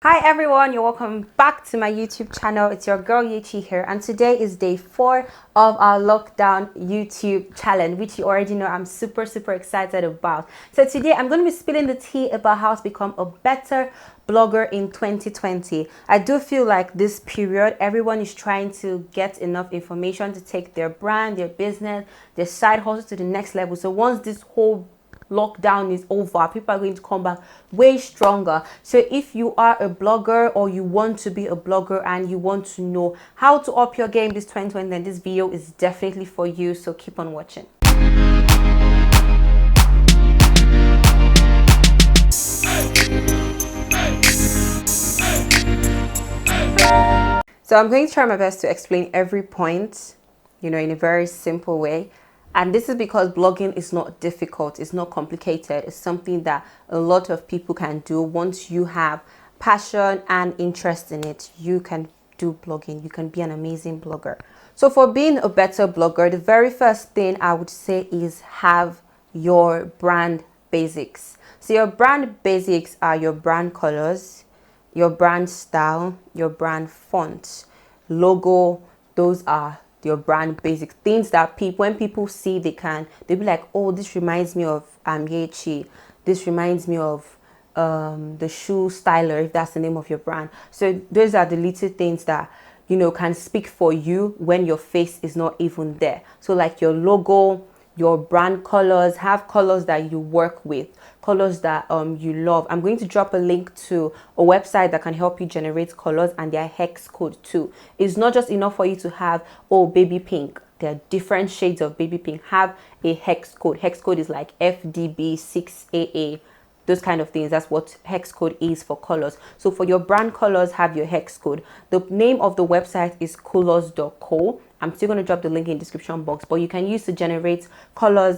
Hi everyone, you're welcome back to my YouTube channel. It's your girl Yechi here, and today is day 4 of our lockdown YouTube challenge, which you already know I'm super excited about. So today I'm going to be spilling the tea about how to become a better blogger in 2020. I do feel like this period everyone is trying to get enough information to take their brand, their business, their side hustle to the next level. So once this whole lockdown is over, people are going to come back way stronger. So if you are a blogger or you want to be a blogger and you want to know how to up your game this 2020, then this video is definitely for you. So keep on watching. So I'm going to try my best to explain every point, in a very simple way. And this is because blogging is not difficult, it's not complicated. It's something that a lot of people can do. Once you have passion and interest in it, you can do blogging. You can be an amazing blogger. So for being a better blogger, the very first thing I would say is have your brand basics. So your brand basics are your brand colors, your brand style, your brand font, logo. Those are your brand basic things that when people see, they'll be like, oh, this reminds me of Iamyeychi, this reminds me of the shoe styler, if that's the name of your brand. So those are the little things that can speak for you when your face is not even there. So like your logo, your brand colors, have colors that you work with, colors that you love. I'm going to drop a link to a website that can help you generate colors and their hex code too. It's not just enough for you to have, oh, baby pink. There are different shades of baby pink. Have a hex code. Hex code is like FDB6AA, those kind of things. That's what hex code is for colors. So for your brand colors, have your hex code. The name of the website is colors.co. I'm still going to drop the link in the description box, but you can use to generate color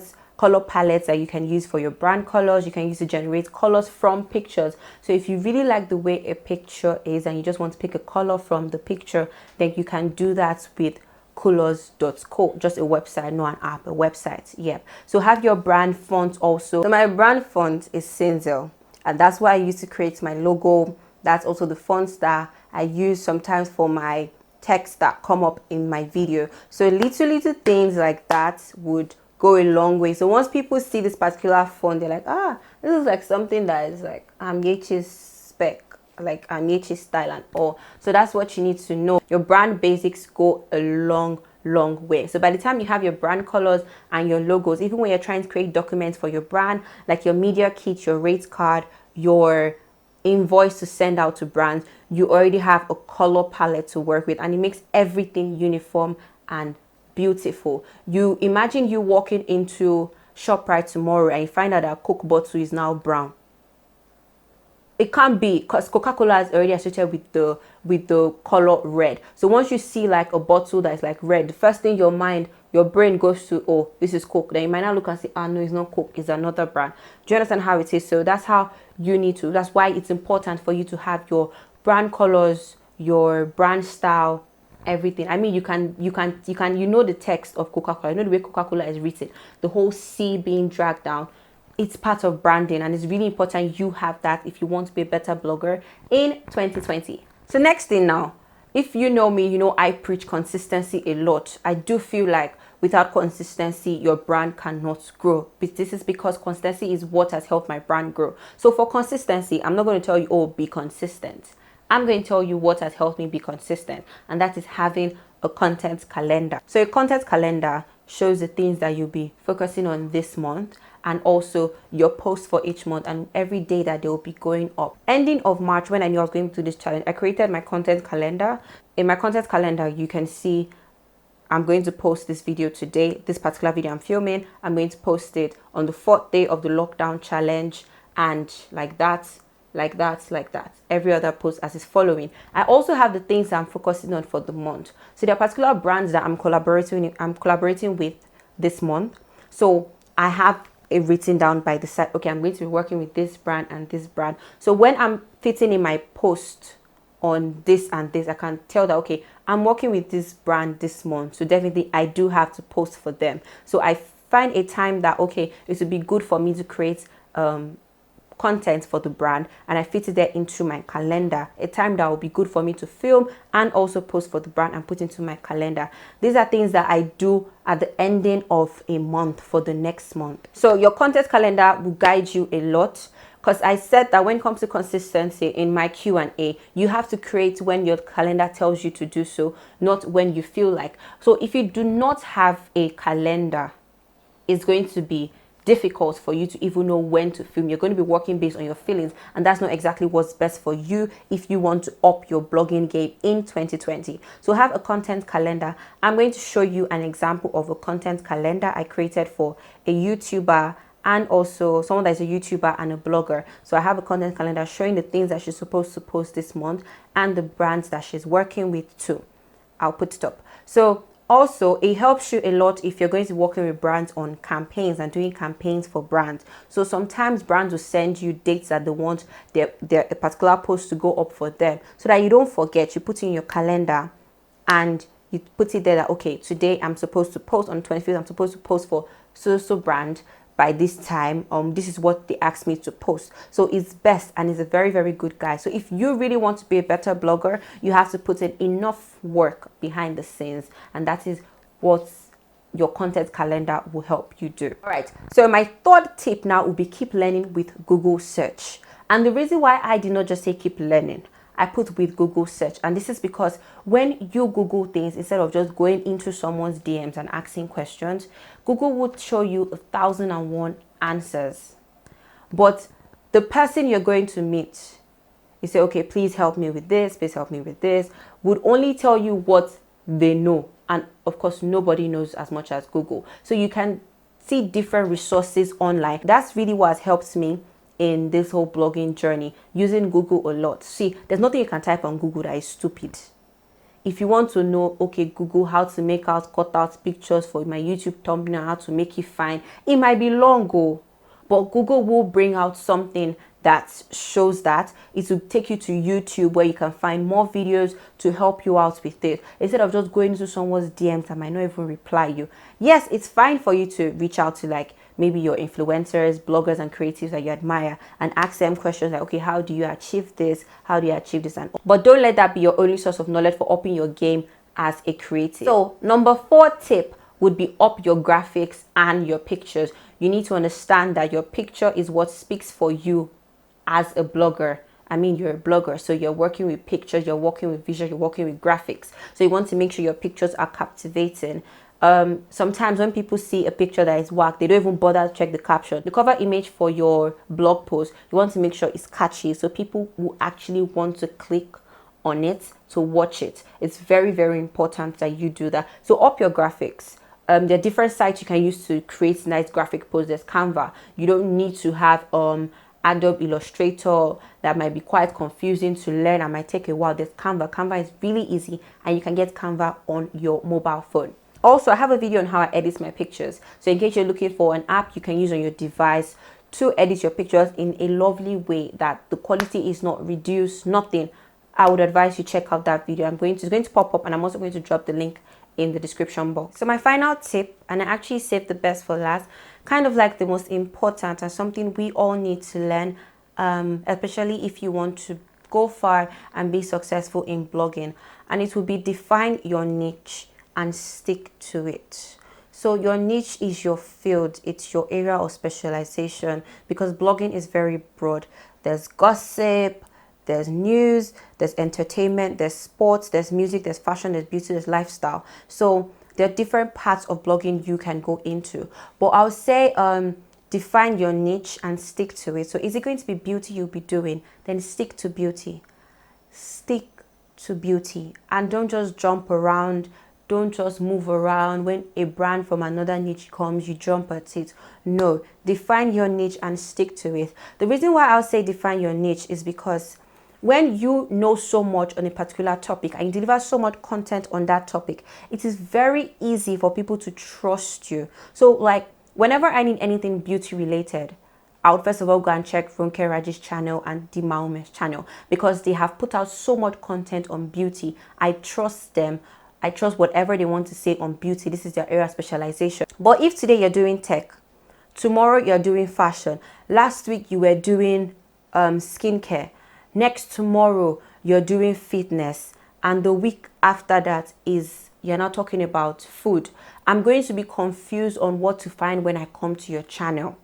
palettes that you can use for your brand colors. You can use to generate colors from pictures. So if you really like the way a picture is and you just want to pick a color from the picture, then you can do that with colors.co. Just a website, not an app, a website. Yep. So have your brand font also. So my brand font is Cinzel, and that's why I used to create my logo. That's also the fonts that I use sometimes for my text that come up in my video. So little things like that would go a long way. So once people see this particular font, they're like, this is like something that is like Iamyeychi's spec, like Iamyeychi's style and all. So that's what you need to know. Your brand basics go a long way. So by the time you have your brand colors and your logos, even when you're trying to create documents for your brand, like your media kit, your rate card, your invoice to send out to brands, you already have a color palette to work with, and it makes everything uniform and beautiful. You imagine you walking into ShopRite tomorrow and you find out that Coke bottle is now brown. It can't be, because Coca-Cola is already associated with the color red. So once you see like a bottle that is like red, the first thing your brain goes to, oh, this is Coke. Then you might not look and say, no, it's not Coke, it's another brand. Do you understand how it is? So that's how you need to. That's why it's important for you to have your brand colors, your brand style, everything. I mean, you know the text of Coca-Cola. You know the way Coca-Cola is written. The whole C being dragged down. It's part of branding, and it's really important you have that if you want to be a better blogger in 2020. So next thing now, if you know me, you know I preach consistency a lot. I do feel like without consistency, your brand cannot grow. But this is because consistency is what has helped my brand grow. So for consistency, I'm not going to tell you, oh, be consistent. I'm going to tell you what has helped me be consistent, and that is having a content calendar. So a content calendar shows the things that you'll be focusing on this month, and also your posts for each month and every day that they will be going up. Ending of March, when I knew I was going to do this challenge, I created my content calendar. In my content calendar, you can see I'm going to post this video today. This particular video I'm filming, I'm going to post it on the 4th day of the lockdown challenge, and like that. Every other post as is following. I also have the things that I'm focusing on for the month. So there are particular brands that I'm collaborating with this month. So I have it written down by the side. Okay, I'm going to be working with this brand and this brand. So when I'm fitting in my post on this and this, I can tell that, okay, I'm working with this brand this month. So definitely I do have to post for them. So I find a time that, okay, it would be good for me to create content for the brand, and I fit it there into my calendar, a time that will be good for me to film and also post for the brand and put into my calendar. These are things that I do at the ending of a month for the next month. So your content calendar will guide you a lot, because I said that when it comes to consistency in my Q&A, you have to create when your calendar tells you to do so, not when you feel like. So if you do not have a calendar, it's going to be difficult for you to even know when to film. You're going to be working based on your feelings, and that's not exactly what's best for you if you want to up your blogging game in 2020. So have a content calendar. I'm going to show you an example of a content calendar I created for a YouTuber and also someone that is a YouTuber and a blogger. So I have a content calendar showing the things that she's supposed to post this month and the brands that she's working with too. I'll put it up. So also, it helps you a lot if you're going to be working with brands on campaigns and doing campaigns for brands. So sometimes brands will send you dates that they want their a particular post to go up for them, so that you don't forget. You put in your calendar and you put it there that, okay, today I'm supposed to post on 25th, I'm supposed to post for so brand by this time. This is what they asked me to post. So it's best, and it's a very, very good guide. So if you really want to be a better blogger, you have to put in enough work behind the scenes, and that is what your content calendar will help you do. All right, so my third tip now will be keep learning with Google search. And the reason why I did not just say keep learning, I put with Google search, and this is because when you Google things, instead of just going into someone's DMs and asking questions, Google would show you 1,001 answers. But the person you're going to meet, you say, okay, please help me with this, please help me with this, would only tell you what they know. And of course, nobody knows as much as Google. So you can see different resources online. That's really what has helped me in this whole blogging journey, using Google a lot. See, there's nothing you can type on Google that is stupid. If you want to know, okay, Google, how to make out cut out pictures for my YouTube thumbnail, how to make it fine, it might be long ago, but Google will bring out something that shows that. It will take you to YouTube where you can find more videos to help you out with it, instead of just going into someone's DMs that might not even reply you. Yes, it's fine for you to reach out to like maybe your influencers, bloggers, and creatives that you admire and ask them questions like, okay, how do you achieve this? How do you achieve this? But don't let that be your only source of knowledge for upping your game as a creative. So number 4 tip would be up your graphics and your pictures. You need to understand that your picture is what speaks for you as a blogger. I mean, you're a blogger, so you're working with pictures, you're working with visuals, you're working with graphics. So you want to make sure your pictures are captivating. Sometimes when people see a picture that is whack, they don't even bother to check the caption. The cover image for your blog post, you want to make sure it's catchy, so people will actually want to click on it to watch it. It's very, very important that you do that. So up your graphics. There are different sites you can use to create nice graphic posts. There's Canva. You don't need to have Adobe Illustrator. That might be quite confusing to learn and might take a while. There's Canva. Canva is really easy, and you can get Canva on your mobile phone. Also, I have a video on how I edit my pictures. So in case you're looking for an app you can use on your device to edit your pictures in a lovely way that the quality is not reduced, nothing, I would advise you check out that video. It's going to pop up, and I'm also going to drop the link in the description box. So my final tip, and I actually saved the best for last, kind of like the most important and something we all need to learn, especially if you want to go far and be successful in blogging, and it will be define your niche and stick to it. So your niche is your field, it's your area of specialization, because blogging is very broad. There's gossip, there's news, there's entertainment, there's sports, there's music, there's fashion, there's beauty, there's lifestyle. So there are different parts of blogging you can go into. But I would say define your niche and stick to it. So is it going to be beauty you'll be doing? Then stick to beauty. Stick to beauty, and don't just jump around. Don't just move around. When a brand from another niche comes, you jump at it. No, define your niche and stick to it. The reason why I'll say define your niche is because when you know so much on a particular topic and you deliver so much content on that topic, it is very easy for people to trust you. So like whenever I need anything beauty related, I would first of all go and check Ronke Raji's channel and Dimaume's channel, because they have put out so much content on beauty. I trust them. I trust whatever they want to say on beauty. This is their area of specialization. But if today you're doing tech, tomorrow you're doing fashion, last week you were doing skincare. Next tomorrow, you're doing fitness. And the week after that is you're not talking about food. I'm going to be confused on what to find when I come to your channel.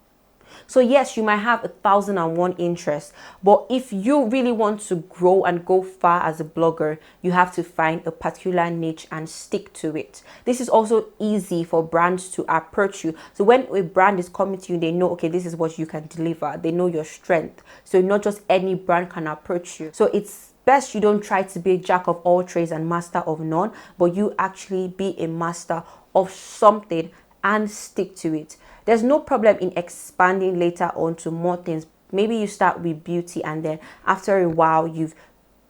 So yes, you might have 1,001 interests, but if you really want to grow and go far as a blogger, you have to find a particular niche and stick to it. This is also easy for brands to approach you. So when a brand is coming to you, they know, okay, this is what you can deliver. They know your strength. So not just any brand can approach you. So it's best you don't try to be a jack of all trades and master of none, but you actually be a master of something and stick to it. There's no problem in expanding later on to more things. Maybe you start with beauty and then after a while you've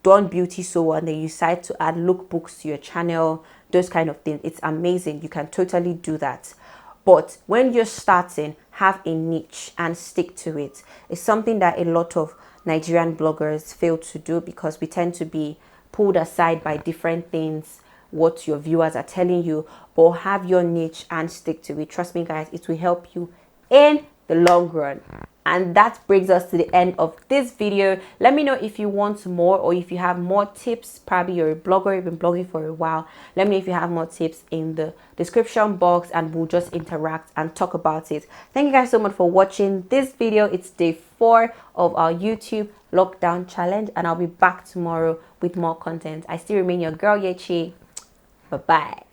done beauty so well and then you decide to add lookbooks to your channel, those kind of things. It's amazing. You can totally do that. But when you're starting, have a niche and stick to it. It's something that a lot of Nigerian bloggers fail to do because we tend to be pulled aside by different things, what your viewers are telling you, or have your niche and stick to it. Trust me guys, it will help you in the long run. And that brings us to the end of this video. Let me know if you want more or if you have more tips. Probably you're a blogger, you've been blogging for a while. Let me know if you have more tips in the description box and we'll just interact and talk about it. Thank you guys so much for watching this video. It's day 4 of our YouTube lockdown challenge and I'll be back tomorrow with more content. I still remain your girl Yechi. Bye-bye.